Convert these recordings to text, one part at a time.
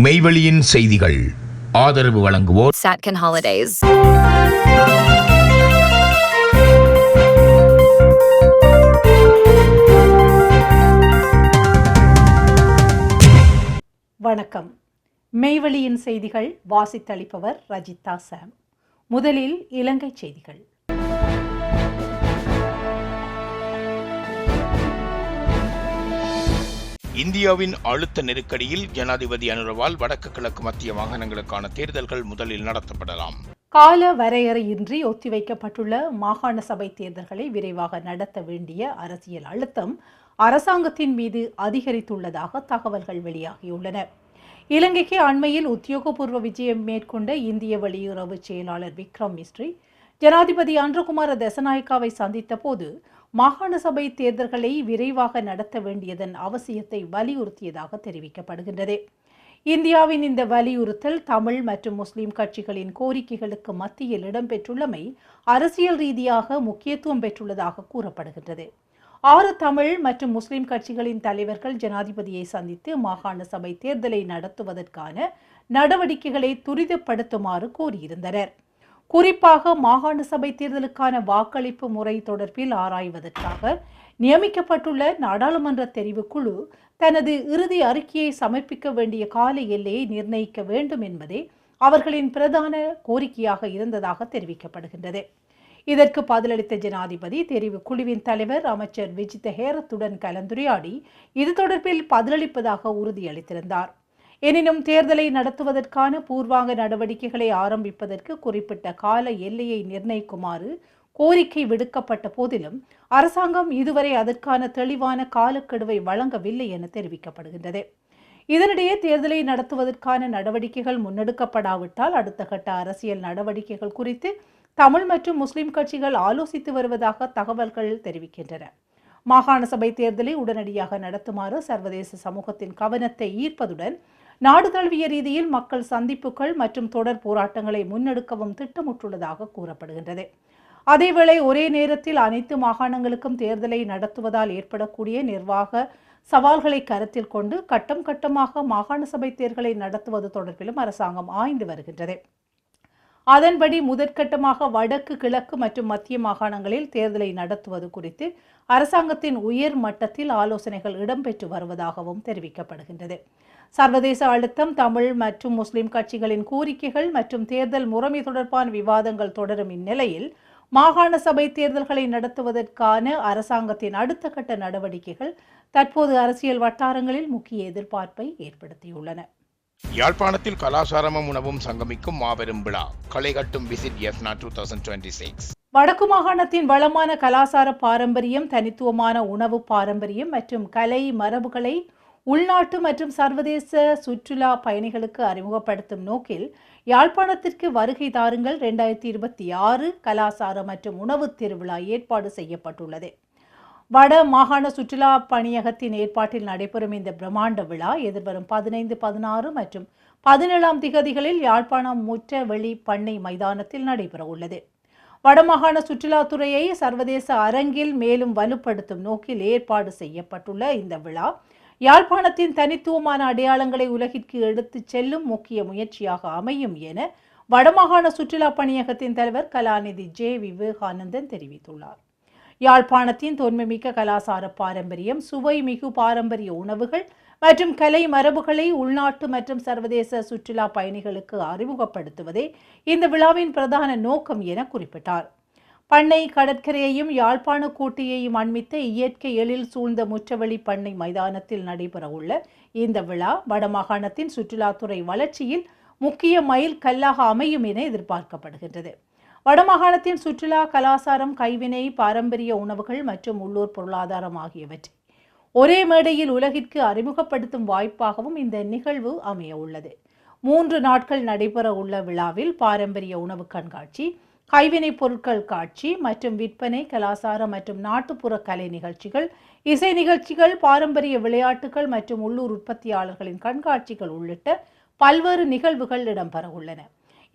மெய்வெளியின் செய்திகள் ஆதரவு வழங்குவோர் Satcon Holidays. வணக்கம். மெய்வெளியின் செய்திகள் வாசித்தளிப்பவர் ரஜிதா சாம். முதலில் இலங்கை செய்திகள். இந்தியாவின் அழுத்த நெருக்கடியில் ஜனாதிபதி அனுரவால் வடக்கு கிழக்கு மத்திய மாகாணங்களுக்கான தேர்தல்கள் முதலில் நடத்தப்படலாம். கால வரையறையின்றி ஒத்திவைக்கப்பட்டுள்ள மாகாண சபை தேர்தல்களை விரைவாக நடத்த வேண்டிய அரசியல் அழுத்தம் அரசாங்கத்தின் மீது அதிகரித்துள்ளதாக தகவல்கள் வெளியாகியுள்ளன. இலங்கைக்கு அண்மையில் உத்தியோகபூர்வ விஜயம் மேற்கொண்ட இந்திய வெளியுறவு செயலாளர் விக்ரம் மிஸ்ரி ஜனாதிபதி அன்ருகுமார திசாநாயக்காவை சந்தித்த போது மாகாண சபை தேர்தல்களை விரைவாக நடத்த வேண்டியதன் அவசியத்தை வலியுறுத்தியதாக தெரிவிக்கப்படுகின்றது. இந்தியாவின் இந்த வலியுறுத்தல் தமிழ் மற்றும் முஸ்லிம் கட்சிகளின் கோரிக்கைகளுக்கு மத்தியில் இடம்பெற்றுள்ளமை அரசியல் ரீதியாக முக்கியத்துவம் பெற்றுள்ளதாக கூறப்படுகின்றது. 6 தமிழ் மற்றும் முஸ்லிம் கட்சிகளின் தலைவர்கள் ஜனாதிபதியை சந்தித்து மாகாண சபை தேர்தலை நடத்துவதற்கான நடவடிக்கைகளை துரிதப்படுத்துமாறு கோரியிருந்தனர். குறிப்பாக மாகாண சபை தேர்தலுக்கான வாக்களிப்பு முறை தொடர்பில் ஆராய்வதற்காக நியமிக்கப்பட்டுள்ள நாடாளுமன்ற தெரிவுக்குழு தனது இறுதி அறிக்கையை சமர்ப்பிக்க வேண்டிய கால எல்லையை நிர்ணயிக்க வேண்டும் என்பதே அவர்களின் பிரதான கோரிக்கையாக இருந்ததாக தெரிவிக்கப்படுகின்றது. இதற்கு பதிலளித்த ஜனாதிபதி தெரிவுக்குழுவின் தலைவர் அமைச்சர் விஜித ஹேரத்துடன் கலந்துரையாடி இது தொடர்பில் பதிலளிப்பதாக உறுதியளித்திருந்தார். எனினும் தேர்தலை நடத்துவதற்கான பூர்வாங்க நடவடிக்கைகளை ஆரம்பிப்பதற்கு குறிப்பிட்ட கால எல்லையை நிர்ணயிக்குமாறு கோரிக்கை விடுக்கப்பட்ட போதிலும் அரசாங்கம் இதுவரை அதற்கான தெளிவான காலக்கெடுவை வழங்கவில்லை என தெரிவிக்கப்படுகின்றது. இதனிடையே தேர்தலை நடத்துவதற்கான நடவடிக்கைகள் முன்னெடுக்கப்படாவிட்டால் அடுத்த கட்ட அரசியல் நடவடிக்கைகள் குறித்து தமிழ் மற்றும் முஸ்லிம் கட்சிகள் ஆலோசித்து வருவதாக தகவல்கள் தெரிவிக்கின்றன. மாகாண சபை தேர்தலை உடனடியாக நடத்துமாறு சர்வதேச சமூகத்தின் கவனத்தை ஈர்ப்பதுடன் நாடு தழுவிய ரீதியில் மக்கள் சந்திப்புகள் மற்றும் தொடர் போராட்டங்களை முன்னெடுக்கவும் திட்டமிட்டுள்ளதாக கூறப்படுகின்றது. அதேவேளை ஒரே நேரத்தில் அனைத்து மாகாணங்களுக்கும் தேர்தலை நடத்துவதால் ஏற்படக்கூடிய நிர்வாக சவால்களை கருத்தில் கொண்டு கட்டம் கட்டமாக மாகாண சபை தேர்தலை நடத்துவது தொடர்பிலும் அரசாங்கம் ஆய்ந்து வருகின்றது. அதன்படி முதற்கட்டமாக வடக்கு கிழக்கு மற்றும் மத்திய மாகாணங்களில் தேர்தலை நடத்துவது குறித்து அரசாங்கத்தின் உயர் மட்டத்தில் ஆலோசனைகள் இடம்பெற்று வருவதாகவும் தெரிவிக்கப்படுகின்றது. சர்வதேச அழுத்தம், தமிழ் மற்றும் முஸ்லிம் கட்சிகளின் கோரிக்கைகள் மற்றும் தேர்தல் முறைமை தொடர்பான விவாதங்கள் தொடரும் இந்நிலையில் மாகாண சபை தேர்தல்களை நடத்துவதற்கான அரசாங்கத்தின் அடுத்த கட்ட நடவடிக்கைகள் தற்போது அரசியல் வட்டாரங்களில் முக்கிய எதிர்பார்ப்பை ஏற்படுத்தியுள்ளன. யாழ்ப்பாணத்தில் கலாசாரமும் உணவும் சங்கமிக்கும் மாபெரும் விழா களைகட்டும் விசிட் எஃப்னா 2026. வடக்கு மாகாணத்தின் வளமான கலாசார பாரம்பரியம், தனித்துவமான உணவு பாரம்பரியம் மற்றும் கலை மரபுகளை உள்நாட்டு மற்றும் சர்வதேச சுற்றுலா பயணிகளுக்கு அறிமுகப்படுத்தும் நோக்கில் யாழ்ப்பாணத்திற்கு வருகை தாருங்கள் 2026 கலாசார மற்றும் உணவு திருவிழா ஏற்பாடு செய்யப்பட்டுள்ளது. வட மாகாண சுற்றுலா பணியகத்தின் ஏற்பாட்டில் நடைபெறும் இந்த பிரம்மாண்ட விழா எதிர்வரும் 15, 16 மற்றும் 17ஆம் திகதிகளில் யாழ்ப்பாணம் முற்ற வெளி பண்ணை மைதானத்தில் நடைபெற உள்ளது. வடமாகாண சுற்றுலாத்துறையை சர்வதேச அரங்கில் மேலும் வலுப்படுத்தும் நோக்கில் ஏற்பாடு செய்யப்பட்டுள்ள இந்த விழா யாழ்ப்பாணத்தின் தனித்துவமான அடையாளங்களை உலகிற்கு எடுத்துச் செல்லும் முக்கிய முயற்சியாக அமையும் என வடமாகாண சுற்றுலா பணியகத்தின் தலைவர் கலாநிதி ஜே விவேகானந்தன் தெரிவித்துள்ளார். யாழ்ப்பாணத்தின் தொன்மைமிக்க கலாசார பாரம்பரியம், சுவை மிகு பாரம்பரிய உணவுகள் மற்றும் கலை மரபுகளை உள்நாட்டு மற்றும் சர்வதேச சுற்றுலா பயணிகளுக்கு அறிமுகப்படுத்துவதே இந்த விழாவின் பிரதான நோக்கம் என குறிப்பிட்டார். பண்ணை கடற்கரையையும் யாழ்ப்பாண கோட்டையையும் அண்மித்த இயற்கை எழில் சூழ்ந்த முற்றவெளி பண்ணை மைதானத்தில் நடைபெற உள்ள இந்த விழா வடமாகாணத்தின் சுற்றுலாத்துறை வளர்ச்சியில் முக்கிய மைல் கல்லாக அமையும் என எதிர்பார்க்கப்படுகின்றது. வடமாகாணத்தின் சுற்றுலா, கலாசாரம், கைவினை, பாரம்பரிய உணவுகள் மற்றும் உள்ளூர் பொருளாதாரம் ஆகியவற்றை ஒரே மேடையில் உலகிற்கு அறிமுகப்படுத்தும் வாய்ப்பாகவும் இந்த நிகழ்வு அமைய உள்ளது. 3 நாட்கள் நடைபெற உள்ள விழாவில் பாரம்பரிய உணவு கண்காட்சி, கைவினைப் பொருட்கள் காட்சி மற்றும் விற்பனை, கலாசார மற்றும் நாட்டுப்புற கலை நிகழ்ச்சிகள், இசை நிகழ்ச்சிகள், பாரம்பரிய விளையாட்டுகள் மற்றும் உள்ளூர் உற்பத்தியாளர்களின் கண்காட்சிகள் உள்ளிட்ட பல்வேறு நிகழ்வுகள் இடம்பெற உள்ளன.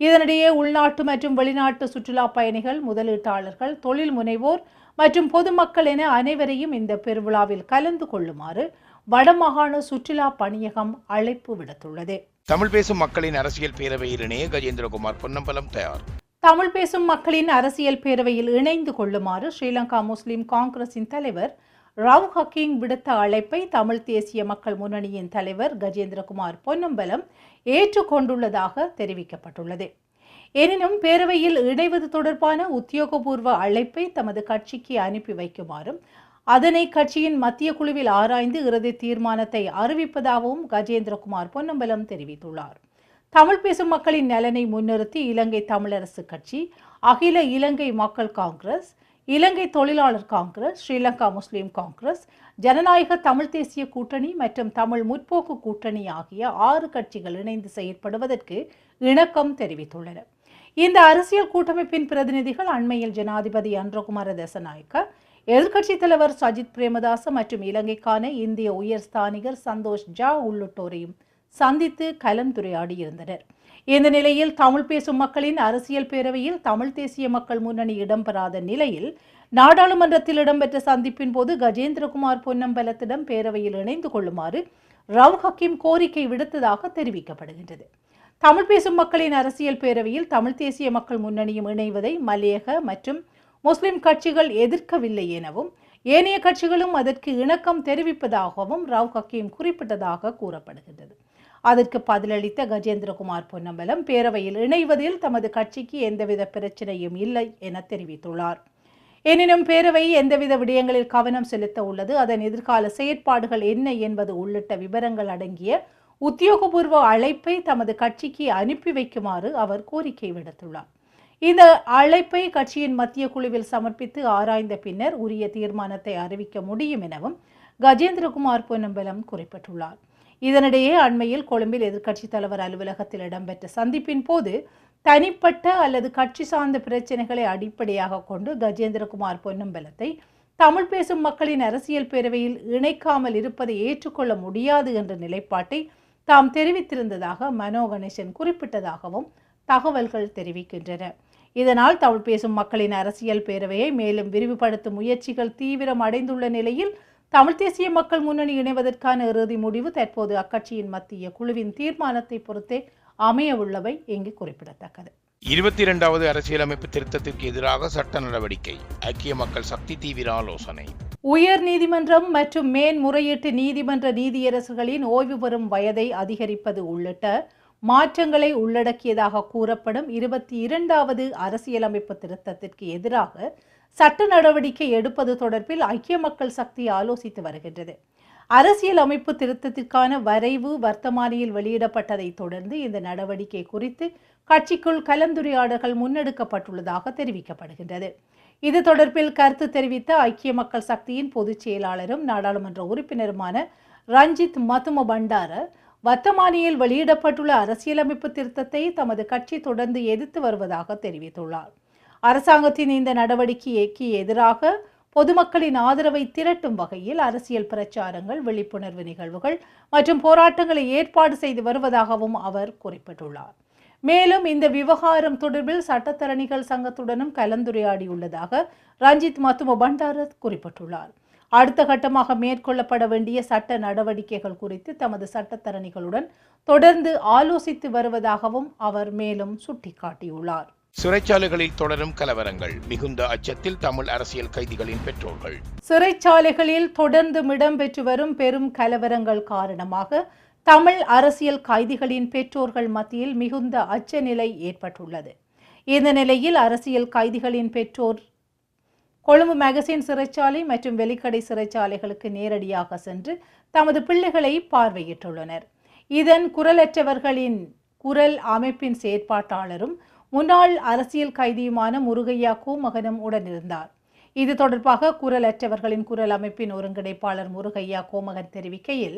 இதனிடையே உள்நாட்டு மற்றும் வெளிநாட்டு சுற்றுலா பயணிகள், முதலீட்டாளர்கள், தொழில் முனைவோர் மற்றும் பொதுமக்கள் என அனைவரையும் இந்த பெருவிழாவில் கலந்து கொள்ளுமாறு வடமாகாண சுற்றுலா பணியகம் அழைப்பு விடுத்துள்ளது. தமிழ் பேசும் மக்களின் அரசியல் பேரவையில் இணைய கஜேந்திரகுமார் பொன்னம்பலம் தயார். தமிழ் பேசும் மக்களின் அரசியல் பேரவையில் இணைந்து கொள்ளுமாறு ஸ்ரீலங்கா முஸ்லிம் காங்கிரசின் தலைவர் ரவ் ஹக்கீம் விடுத்த அழைப்பை தமிழ் தேசிய மக்கள் முன்னணியின் தலைவர் கஜேந்திரகுமார் பொன்னம்பலம் ஏற்றுக்கொண்டுள்ளதாக தெரிவிக்கப்பட்டுள்ளது. எனினும் பேரவையில் இணைவது தொடர்பான உத்தியோகபூர்வ அழைப்பை தமது கட்சிக்கு அனுப்பி வைக்குமாறும் அதனை கட்சியின் மத்திய குழுவில் ஆராய்ந்து இறுதி தீர்மானத்தை அறிவிப்பதாகவும் கஜேந்திரகுமார் பொன்னம்பலம் தெரிவித்துள்ளார். தமிழ் பேசும் மக்களின் நலனை முன்னிறுத்தி இலங்கை தமிழரசு கட்சி, அகில இலங்கை மக்கள் காங்கிரஸ், இலங்கை தொழிலாளர் காங்கிரஸ், ஸ்ரீலங்கா முஸ்லிம் காங்கிரஸ், ஜனநாயக தமிழ் தேசிய கூட்டணி மற்றும் தமிழ் முற்போக்கு கூட்டணி ஆகிய 6 கட்சிகள் இணைந்து செயற்படுவதற்கு இணக்கம் தெரிவித்துள்ளன. இந்த அரசியல் கூட்டமைப்பின் பிரதிநிதிகள் அண்மையில் ஜனாதிபதி அன்றகுமார திசாநாயக்க, எதிர்க்கட்சித் தலைவர் சஜித் பிரேமதாச மற்றும் இலங்கைக்கான இந்திய உயர்ஸ்தானிகர் சந்தோஷ் ஜா உள்ளிட்டோரையும் சந்தித்து கலந்துரையாடியிருந்தனர். இந்த நிலையில் தமிழ் பேசும் மக்களின் அரசியல் பேரவையில் தமிழ் தேசிய மக்கள் முன்னணி இடம்பெறாத நிலையில் நாடாளுமன்றத்தில் இடம்பெற்ற சந்திப்பின் போது கஜேந்திரகுமார் பொன்னம்பலத்திடம் பேரவையில் இணைந்து கொள்ளுமாறு ரவ் ஹக்கீம் கோரிக்கை விடுத்ததாக தெரிவிக்கப்படுகின்றது. தமிழ் பேசும் மக்களின் அரசியல் பேரவையில் தமிழ் தேசிய மக்கள் முன்னணியும் இணைவதை மலையக மற்றும் முஸ்லிம் கட்சிகள் எதிர்க்கவில்லை எனவும் ஏனைய கட்சிகளும் அதற்கு இணக்கம் தெரிவிப்பதாகவும் ரவ் ஹக்கீம் குறிப்பிட்டதாக கூறப்படுகின்றது. அதற்கு பதிலளித்த கஜேந்திரகுமார் பொன்னம்பலம் பேரவையில் இணைவதில் தமது கட்சிக்கு எந்தவித பிரச்சனையும் இல்லை என தெரிவித்துள்ளார். எனினும் பேரவை எந்தவித விடயங்களில் கவனம் செலுத்த உள்ளது, அதன் எதிர்கால செயற்பாடுகள் என்ன என்பது உள்ளிட்ட விவரங்கள் அடங்கிய உத்தியோகபூர்வ அழைப்பை தமது கட்சிக்கு அனுப்பி வைக்குமாறு அவர் கோரிக்கை விடுத்துள்ளார். இந்த அழைப்பை கட்சியின் மத்திய குழுவில் சமர்ப்பித்து ஆராய்ந்த பின்னர் உரிய தீர்மானத்தை அறிவிக்க முடியும் எனவும் கஜேந்திரகுமார் பொன்னம்பலம் குறிப்பிட்டுள்ளார். இதனிடையே அண்மையில் கொழும்பில் எதிர்க்கட்சித் தலைவர் அலுவலகத்தில் இடம்பெற்ற சந்திப்பின் போது தனிப்பட்ட அல்லது கட்சி சார்ந்த பிரச்சனைகளை அடிப்படையாக கொண்டு கஜேந்திரகுமார் பொன்னம்பலத்தை தமிழ் பேசும் மக்களின் அரசியல் பேரவையில் இணைக்காமல் இருப்பதை ஏற்றுக்கொள்ள முடியாது என்ற நிலைப்பாட்டை தாம் தெரிவித்திருந்ததாக மனோ கணேசன் குறிப்பிட்டதாகவும் தகவல்கள் தெரிவிக்கின்றன. இதனால் தமிழ் பேசும் மக்களின் அரசியல் பேரவையை மேலும் விரிவுபடுத்தும் முயற்சிகள் தீவிரம் அடைந்துள்ள நிலையில் தமிழ் தேசிய மக்கள் முன்னணி இணைவதற்கான இறுதி முடிவு தற்போது அக்கட்சியின் மத்திய குழுவின் தீர்மானத்தை பொறுத்தே அமைய உள்ளவை இங்கு குறிப்பிடத்தக்கது. 22வது அரசியலமைப்பு திருத்தத்திற்கு எதிராக சட்ட நடவடிக்கை, ஐக்கிய மக்கள் சக்தி தீவிர ஆலோசனை. உயர் நீதிமன்றம் மற்றும் மேன்முறையீட்டு நீதிமன்ற நீதியரசர்களின் ஓய்வு பெறும் வயதை அதிகரிப்பது உள்ளிட்ட மாற்றங்களை உள்ளடக்கியதாக கூறப்படும் 22வது அரசியலமைப்பு திருத்தத்திற்கு எதிராக சட்ட நடவடிக்கை எடுப்பது தொடர்பில் ஐக்கிய மக்கள் சக்தி ஆலோசித்து வருகின்றது. அரசியல் அமைப்பு திருத்தத்திற்கான வரைவு வர்த்தமானியில் வெளியிடப்பட்டதை தொடர்ந்து இந்த நடவடிக்கை குறித்து கட்சிக்குள் கலந்துரையாடல்கள் முன்னெடுக்கப்பட்டுள்ளதாக தெரிவிக்கப்படுகின்றது. இது தொடர்பில் கருத்து தெரிவித்த ஐக்கிய மக்கள் சக்தியின் பொதுச் செயலாளரும் நாடாளுமன்ற உறுப்பினருமான ரஞ்சித் மதும பண்டார வர்த்தமானியில் வெளியிடப்பட்டுள்ள அரசியலமைப்பு திருத்தத்தை தமது கட்சி தொடர்ந்து எதிர்த்து வருவதாக தெரிவித்துள்ளார். அரசாங்கத்தின் இந்த நடவடிக்கைக்கு எதிராக பொதுமக்களின் ஆதரவை திரட்டும் வகையில் அரசியல் பிரச்சாரங்கள், விழிப்புணர்வு நிகழ்வுகள் மற்றும் போராட்டங்களை ஏற்பாடு செய்து வருவதாகவும் அவர் குறிப்பிட்டுள்ளார். மேலும் இந்த விவகாரம் தொடர்பில் சட்டத்தரணிகள் சங்கத்துடனும் கலந்துரையாடியுள்ளதாக ரஞ்சித் மதும பண்டார குறிப்பிட்டுள்ளார். அடுத்த கட்டமாக மேற்கொள்ளப்பட வேண்டிய சட்ட நடவடிக்கைகள் குறித்து தமது சட்டத்தரணிகளுடன் தொடர்ந்து ஆலோசித்து வருவதாகவும் அவர் மேலும் சுட்டிக்காட்டியுள்ளார். சிறைச்சாலைகளில் தொடரும் கலவரங்கள், மிகுந்த அச்சத்தில் தமிழ் அரசியல் கைதிகளின் பெற்றோர்கள். சிறைச்சாலைகளில் தொடர்ந்து இடம்பெற்று வரும் பெரும் கலவரங்கள் காரணமாக தமிழ் அரசியல் கைதிகளின் பெற்றோர்கள் மத்தியில் மிகுந்த அச்ச நிலை ஏற்பட்டுள்ளது. இந்த நிலையில் அரசியல் கைதிகளின் பெற்றோர் கொழும்பு மேகசின் சிறைச்சாலை மற்றும் வெலிக்கடை சிறைச்சாலைகளுக்கு நேரடியாக சென்று தமது பிள்ளைகளை பார்வையிட்டுள்ளனர். இதன் குரலற்றவர்களின் குரல் அமைப்பின் செயற்பாட்டாளரும் முன்னாள் அரசியல் கைதியுமான முருகையா கோமகனும் உடனிருந்தார். இது தொடர்பாக குரலற்றவர்களின் குரல் அமைப்பின் ஒருங்கிணைப்பாளர் முருகையா கோமகன் தெரிவிக்கையில்,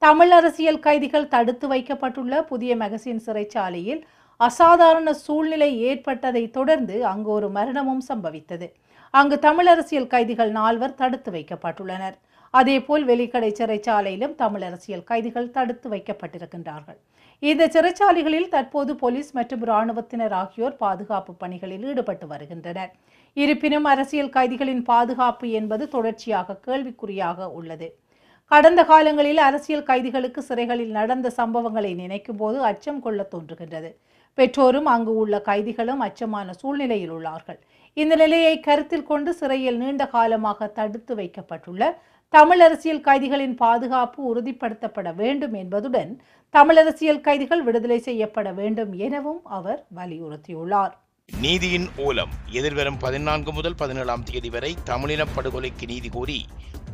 தமிழ் அரசியல் கைதிகள் தடுத்து வைக்கப்பட்டுள்ள புதிய மேகசின் சிறைச்சாலையில் அசாதாரண சூழ்நிலை ஏற்பட்டதை தொடர்ந்து அங்கு ஒரு மரணமும் சம்பவித்தது. அங்கு தமிழ் அரசியல் கைதிகள் 4 தடுத்து வைக்கப்பட்டுள்ளனர். அதேபோல் வெலிக்கடை சிறைச்சாலையிலும் தமிழ் அரசியல் கைதிகள் தடுத்து வைக்கப்பட்டிருக்கின்றார்கள். இந்த சிறைச்சாலைகளில் தற்போது போலீஸ் மற்றும் இராணுவத்தினர் ஆகியோர் பாதுகாப்பு பணிகளில் ஈடுபட்டு வருகின்றனர். இருப்பினும் அரசியல் கைதிகளின் பாதுகாப்பு என்பது தொடர்ச்சியாக கேள்விக்குறியாக உள்ளது. கடந்த காலங்களில் அரசியல் கைதிகளுக்கு சிறைகளில் நடந்த சம்பவங்களை நினைக்கும் போது அச்சம் கொள்ள தோன்றுகின்றது. பெற்றோரும் அங்கு உள்ள கைதிகளும் அச்சமான சூழ்நிலையில் உள்ளார்கள். இந்த நிலையை கருத்தில் கொண்டு சிறையில் நீண்ட காலமாக தடுத்து வைக்கப்பட்டுள்ள தமிழ் அரசியல் கைதிகளின் பாதுகாப்பு உறுதிப்படுத்தப்பட வேண்டும் என்பதுடன் தமிழ் அரசியல் கைதிகள் விடுதலை செய்யப்பட வேண்டும் எனவும் அவர் வலியுறுத்தியுள்ளார். நீதியின் ஓலம் எதிர்வரும் 14 முதல் 17ஆம் தேதி வரை தமிழின படுகொலைக்கு நீதி கோரி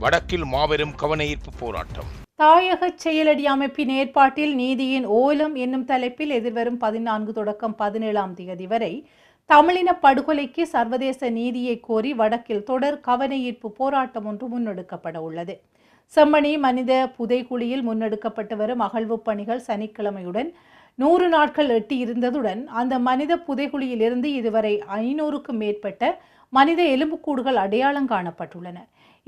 வடக்கில் மாபெரும் கவனஈர்ப்பு போராட்டம். தாயக செயலடி அமைப்பின் ஏற்பாட்டில் நீதியின் ஓலம் என்னும் தலைப்பில் எதிர்வரும் 14 தொடக்கம் 17ஆம் தேதி வரை தமிழின படுகொலைக்கு சர்வதேச நீதியை கோரி வடக்கில் தொடர் கவனஈர்ப்பு போராட்டம் ஒன்று முன்னெடுக்கப்பட உள்ளது. செம்மணி மனித புதைகுழியில் முன்னெடுக்கப்பட்டு வரும் அகழ்வு பணிகள் சனிக்கிழமையுடன் 100 நாட்கள் எட்டியிருந்ததுடன் அந்த மனித புதைகுழியில் இருந்து இதுவரை 500க்கும் மேற்பட்ட மனித எலும்புக்கூடுகள் அடையாளம் காணப்பட்டுள்ளன.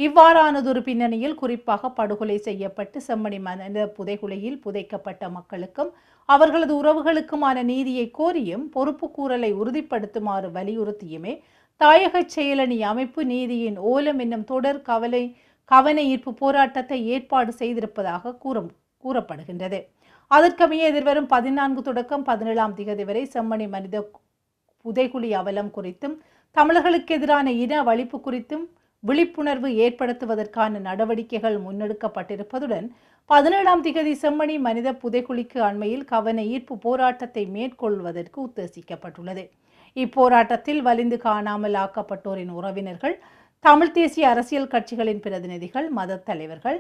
இவ்வாறானதொரு பின்னணியில் குறிப்பாக படுகொலை செய்யப்பட்டு செம்மணி மனித புதைகுழியில் புதைக்கப்பட்ட மக்களுக்கும் அவர்களது உறவுகளுக்குமான நீதியை கோரியும் பொறுப்பு கூறலை உறுதிப்படுத்துமாறு வலியுறுத்தியுமே தாயக செயலணி அமைப்பு நீதியின் ஓலம் என்னும் தொடர் கவன ஈர்ப்பு போராட்டத்தை ஏற்பாடு செய்திருப்பதாக கூறப்படுகின்றது. அதற்கமைய எதிர்வரும் 14 தொடக்கம் 17ஆம் தேதி வரை செம்மணி மனித புதைகுழி அவலம் குறித்தும் தமிழர்களுக்கு எதிரான இன அழிப்பு குறித்தும் விழிப்புணர்வு ஏற்படுத்துவதற்கான நடவடிக்கைகள் முன்னெடுக்கப்பட்டிருப்பதுடன் 17ஆம் தேதி செம்மணி மனித புதைகுழிக்கு அண்மையில் கவன ஈர்ப்பு போராட்டத்தை மேற்கொள்வதற்கு உத்தேசிக்கப்பட்டுள்ளது. இப்போராட்டத்தில் வலிந்து காணாமல் ஆக்கப்பட்டோரின் உறவினர்கள், தமிழ் தேசிய அரசியல் கட்சிகளின் பிரதிநிதிகள், மத தலைவர்கள்,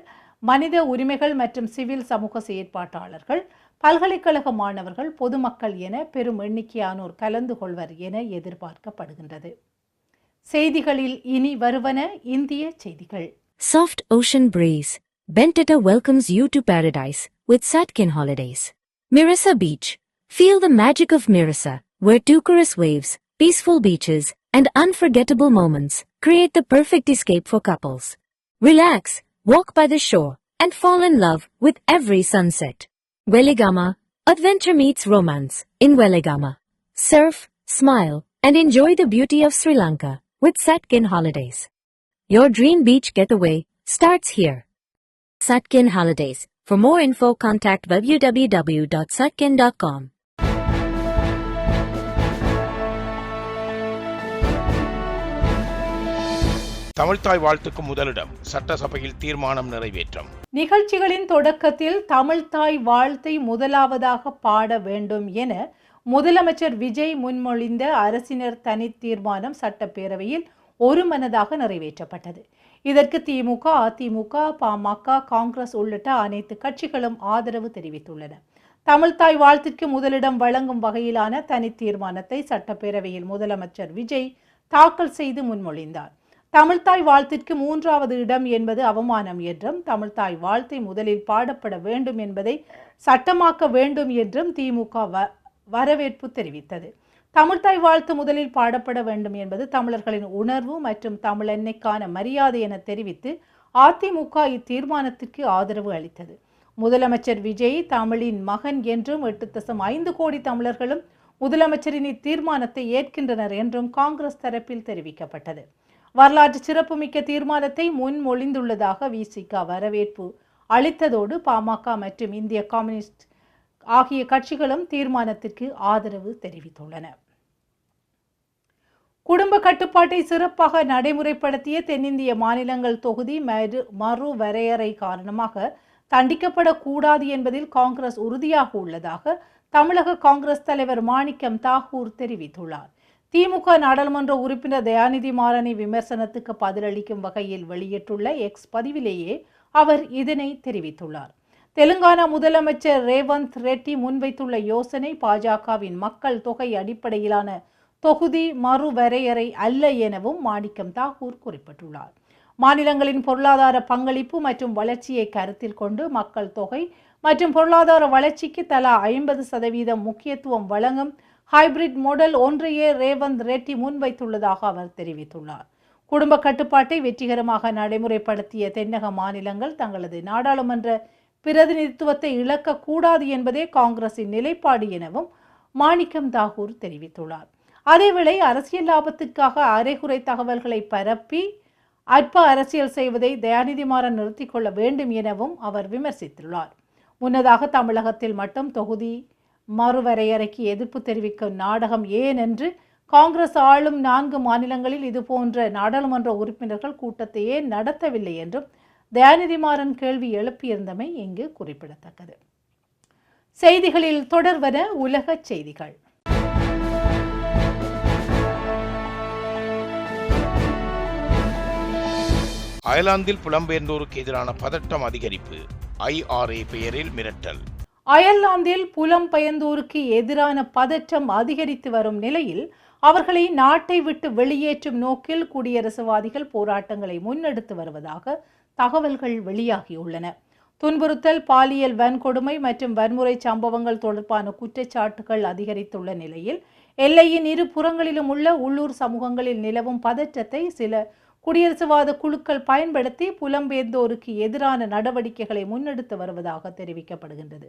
மனித உரிமைகள் மற்றும் சிவில் சமூக செயற்பாட்டாளர்கள், பல்கலைக்கழக மாணவர்கள், பொதுமக்கள் என பெரும் எண்ணிக்கையானோர் கலந்து கொள்வர் என எதிர்பார்க்கப்படுகின்றது. செய்திகளில் இனி வருவன இந்திய செய்திகள். Soft ocean breeze. Bentata welcomes you to paradise with Satkin Holidays. Mirissa Beach. Feel the magic of Mirissa, where turquoise waves, peaceful beaches, and unforgettable moments create the perfect escape for couples. Relax, walk by the shore, and fall in love with every sunset. Weligama. Adventure meets romance in Weligama. Surf, smile, and enjoy the beauty of Sri Lanka with Satkin Holidays. Your dream beach getaway starts here. Satkin Holidays. For more info, contact www.satkin.com. தமிழ்த்தாய் வாழ்த்துக்கு முதலிடம், சட்டசபையில் தீர்மானம் நிறைவேற்றம். நிகழ்ச்சிகளின் தொடக்கத்தில் தமிழ்த்தாய் வாழ்த்தை முதலாவதாக பாட வேண்டும் என முதலமைச்சர் விஜய் முன்மொழிந்த அரசினர் தனி தீர்மானம் சட்டப்பேரவையில் ஒருமனதாக நிறைவேற்றப்பட்டது. இதற்கு திமுக, அதிமுக, பாமக, காங்கிரஸ் உள்ளிட்ட அனைத்து கட்சிகளும் ஆதரவு தெரிவித்துள்ளன. தமிழ்த்தாய் வாழ்த்திற்கு முதலிடம் வழங்கும் வகையிலான தனி தீர்மானத்தை சட்டப்பேரவையில் முதலமைச்சர் விஜய் தாக்கல் செய்து முன்மொழிந்தார். தமிழ்த்தாய் வாழ்த்திற்கு 3வது இடம் என்பது அவமானம் என்றும், தமிழ்த்தாய் வாழ்த்தை முதலில் பாடப்பட வேண்டும் என்பதை சட்டமாக்க வேண்டும் என்றும் திமுக வரவேற்பு தெரிவித்தது. தமிழ்த்தாய் வாழ்த்து முதலில் பாடப்பட வேண்டும் என்பது தமிழர்களின் உணர்வு மற்றும் தமிழெண்ணைக்கான மரியாதை என தெரிவித்து அதிமுக இத்தீர்மானத்திற்கு ஆதரவு அளித்தது. முதலமைச்சர் விஜய் தமிழின் மகன் என்றும் 8.5 கோடி தமிழர்களும் முதலமைச்சரின் இத்தீர்மானத்தை ஏற்கின்றனர் என்றும் காங்கிரஸ் தரப்பில் தெரிவிக்கப்பட்டது. வரலாற்று சிறப்புமிக்க தீர்மானத்தை முன்மொழிந்துள்ளதாக விசிக வரவேற்பு அளித்ததோடு பாமக மற்றும் இந்திய கம்யூனிஸ்ட் ஆகிய கட்சிகளும் தீர்மானத்திற்கு ஆதரவு தெரிவித்துள்ளன. குடும்ப கட்டுப்பாட்டை சிறப்பாக நடைமுறைப்படுத்திய தென்னிந்திய மாநிலங்கள் தொகுதி மறுவரையறை காரணமாக தண்டிக்கப்படக்கூடாது என்பதில் காங்கிரஸ் உறுதியாக உள்ளதாக தமிழக காங்கிரஸ் தலைவர் மாணிக்கம் தாகூர் தெரிவித்துள்ளார். திமுக நாடாளுமன்ற உறுப்பினர் தயாநிதி மாறனை விமர்சனத்துக்கு பதிலளிக்கும் வகையில் வெளியிட்டுள்ள எக்ஸ் பதிவிலேயே அவர் இதனை தெரிவித்துள்ளார். தெலுங்கானா முதலமைச்சர் ரேவந்த் ரெட்டி முன்வைத்துள்ள யோசனை பாஜகவின் மக்கள் தொகை அடிப்படையிலான தொகுதி மறுவரையறை அல்ல எனவும் மாணிக்கம் தாகூர் குறிப்பிட்டுள்ளார். மாநிலங்களின் பொருளாதார பங்களிப்பு மற்றும் வளர்ச்சியை கருத்தில் கொண்டு மக்கள் தொகை மற்றும் பொருளாதார வளர்ச்சிக்கு தலா 50% முக்கியத்துவம் வழங்கும் ஹைபிரிட் மாடல் ஒன்றையே ரேவந்த் ரெட்டி முன்வைத்துள்ளதாக அவர் தெரிவித்துள்ளார். குடும்ப கட்டுப்பாட்டை வெற்றிகரமாக நடைமுறைப்படுத்திய தென்னக மாநிலங்கள் தங்களது நாடாளுமன்ற பிரதிநிதித்துவத்தை இழக்கக்கூடாது என்பதே காங்கிரசின் நிலைப்பாடு எனவும் மாணிக்கம் தாகூர் தெரிவித்துள்ளார். அதேவேளை அரசியல் லாபத்திற்காக அரைகுறை தகவல்களை பரப்பி அற்ப அரசியல் செய்வதை தயாநிதி மாறன் நிறுத்திக் கொள்ள வேண்டும் எனவும் அவர் விமர்சித்துள்ளார். முன்னதாக தமிழகத்தில் மட்டும் தொகுதி மறுவரையறைக்கு எதிர்ப்பு தெரிவிக்கும் நாடகம் ஏன் என்று காங்கிரஸ் ஆளும் 4 மாநிலங்களில் இதுபோன்ற நாடாளுமன்ற உறுப்பினர்கள் கூட்டத்தை ஏன் நடத்தவில்லை என்றும் தயாநிதி மாறன் கேள்வி எழுப்பியிருந்தமை இங்கு குறிப்பிடத்தக்கது. செய்திகளில் தொடர்வன உலக செய்திகள். அயர்லாந்தில் புலம்பெயர்ந்தோருக்கு எதிரான பதட்டம் அதிகரிப்பு, IRA பெயரில் மிரட்டல். அயர்லாந்தில் புலம்பெயர்ந்தோருக்கு எதிரான பதற்றம் அதிகரித்து வரும் நிலையில் அவர்களை நாட்டை விட்டு வெளியேற்றும் நோக்கில் குடியரசுவாதிகள் போராட்டங்களை முன்னெடுத்து வருவதாக தகவல்கள் வெளியாகியுள்ளன. துன்புறுத்தல், பாலியல் வன்கொடுமை மற்றும் வன்முறை சம்பவங்கள் தொடர்பான குற்றச்சாட்டுகள் அதிகரித்துள்ள நிலையில் எல்லையின் இரு புறங்களிலும் உள்ள உள்ளூர் சமூகங்களில் நிலவும் பதற்றத்தை சில குடியரசுவாத குழுக்கள் பயன்படுத்தி புலம்பெயர்ந்தோருக்கு எதிரான நடவடிக்கைகளை முன்னெடுத்து வருவதாக தெரிவிக்கப்படுகின்றது.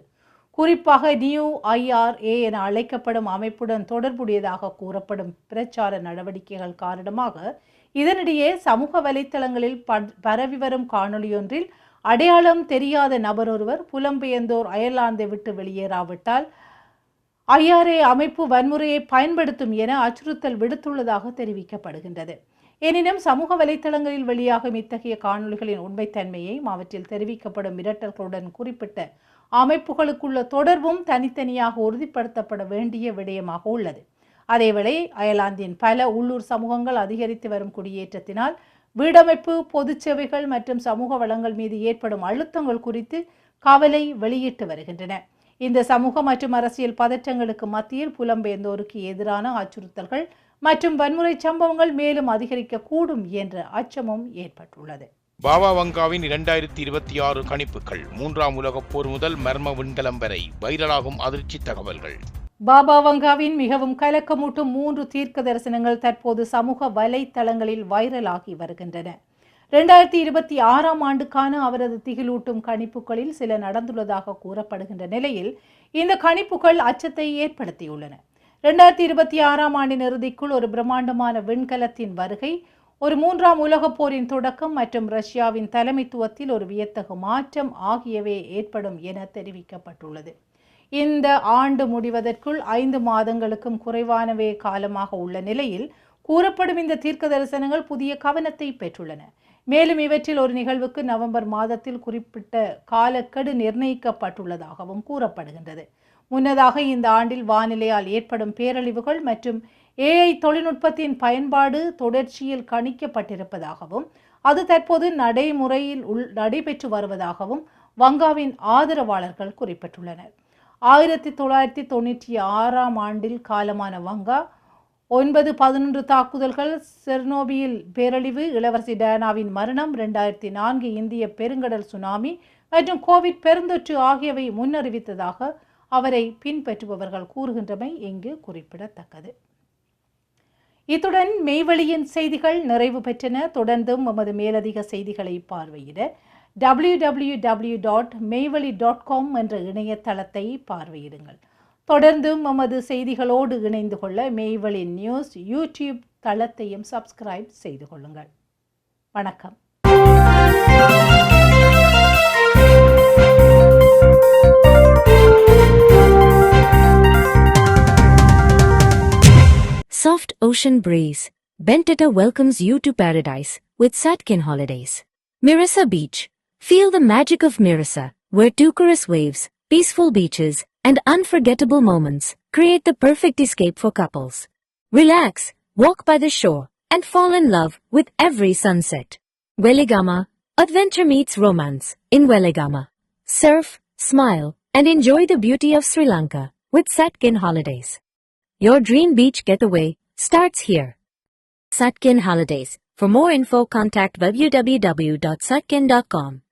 குறிப்பாக நியூ IRA என அழைக்கப்படும் அமைப்புடன் தொடர்புடையதாக கூறப்படும் பிரச்சார நடவடிக்கைகள் காரணமாக இதனிடையே சமூக வலைத்தளங்களில் பரவி வரும் காணொலியொன்றில் அடையாளம் தெரியாத நபர் ஒருவர் புலம்பெயர்ந்தோர் அயர்லாந்தை விட்டு வெளியேறாவிட்டால் IRA அமைப்பு வன்முறையை பயன்படுத்தும் என அச்சுறுத்தல் விடுத்துள்ளதாக தெரிவிக்கப்படுகின்றது. எனினும் சமூக வலைத்தளங்களில் வெளியாகும் இத்தகைய காணொலிகளின் உண்மைத்தன்மையை அவற்றில் தெரிவிக்கப்படும் மிரட்டல்களுடன் குறிப்பிட்ட அமைப்புகளுக்குள்ள தொடர்பும் தனித்தனியாக உறுதிப்படுத்தப்பட வேண்டிய விடயமாக உள்ளது. அதேவேளை அயர்லாந்தின் பல உள்ளூர் சமூகங்கள் அதிகரித்து வரும் குடியேற்றத்தினால் வீடமைப்பு, பொது சேவைகள் மற்றும் சமூக வளங்கள் மீது ஏற்படும் அழுத்தங்கள் குறித்து கவலை வெளியிட்டு வருகின்றன. இந்த சமூக மற்றும் அரசியல் பதற்றங்களுக்கு மத்தியில் புலம்பெயர்ந்தோருக்கு எதிரான அச்சுறுத்தல்கள் மற்றும் வன்முறை சம்பவங்கள் மேலும் அதிகரிக்கக்கூடும் என்ற அச்சமும் ஏற்பட்டுள்ளது. பாபா வங்காவின் 2026 கணிப்புகள், 3ஆம் உலகப் போர் முதல் மர்ம விண்கலம் வரை வைரலாகும் அதிர்ச்சி தகவல்கள். பாபா வங்காவின் மிகவும் கலக்கமூட்டும் 3 தீர்க்க தரிசனங்கள் தற்போது சமூக வலைத்தளங்களில் வைரலாகி வருகின்றன. 2026ஆம் ஆண்டுக்கான அவரது திகிலூட்டும் கணிப்புகளில் சில நடந்துள்ளதாக கூறப்படுகின்ற நிலையில் இந்த கணிப்புகள் அச்சத்தை ஏற்படுத்தியுள்ளன. 2026ஆம் ஆண்டின் இறுதிக்குள் ஒரு பிரம்மாண்டமான விண்கலத்தின் வருகை, ஒரு 3ஆம் உலகப் போரின் தொடக்கம் மற்றும் ரஷ்யாவின் தலைமைத்துவத்தில் ஒரு வியத்தகு மாற்றம் ஆகியவை ஏற்படும் என தெரிவிக்கப்பட்டுள்ளது. இந்த ஆண்டு முடிவதற்குள் 5 மாதங்களுக்கும் குறைவானவே காலமாக உள்ள நிலையில் கூறப்படும் இந்த தீர்க்க தரிசனங்கள் புதிய கவனத்தை பெற்றுள்ளன. மேலும் இவற்றில் ஒரு நிகழ்வுக்கு நவம்பர் மாதத்தில் குறிப்பிட்ட காலக்கெடு நிர்ணயிக்கப்பட்டுள்ளதாகவும் கூறப்படுகின்றது. முன்னதாக இந்த ஆண்டில் வானிலையால் ஏற்படும் பேரழிவுகள் மற்றும் AI தொழில்நுட்பத்தின் பயன்பாடு தொடர்ச்சியில் கணிக்கப்பட்டிருப்பதாகவும் அது தற்போது நடைமுறையில் நடைபெற்று வருவதாகவும் வங்காவின் ஆதரவாளர்கள் குறிப்பிட்டுள்ளனர். 1996ஆம் ஆண்டில் காலமான வங்கா 9/11 தாக்குதல்கள், செர்னோபில் பேரழிவு, இளவரசி டயானாவின் மரணம், 2004 இந்திய பெருங்கடல் சுனாமி மற்றும் கோவிட் பெருந்தொற்று ஆகியவை முன்னறிவித்ததாக அவரை பின்பற்றுபவர்கள் கூறுகின்றமை இங்கு குறிப்பிடத்தக்கது. இத்துடன் மெய்வழியின் செய்திகள் நிறைவு பெற்றன. தொடர்ந்தும் எமது மேலதிக செய்திகளை பார்வையிட www.meivali.com என்ற இணையதளத்தை பார்வையிடுங்கள். தொடர்ந்தும் எமது செய்திகளோடு இணைந்து கொள்ள மெய்வழி நியூஸ் யூடியூப் தளத்தையும் சப்ஸ்கிரைப் செய்து கொள்ளுங்கள். வணக்கம். Soft ocean breeze. Bentita welcomes you to paradise with Satkin Holidays. Mirissa Beach. Feel the magic of Mirissa, where Tucaris waves, peaceful beaches, and unforgettable moments create the perfect escape for couples. Relax, walk by the shore, and fall in love with every sunset. Weligama. Adventure meets romance in Weligama. Surf, smile, and enjoy the beauty of Sri Lanka with Satkin Holidays. Your dream beach getaway starts here. Satkin Holidays. For more info, contact www.satkin.com.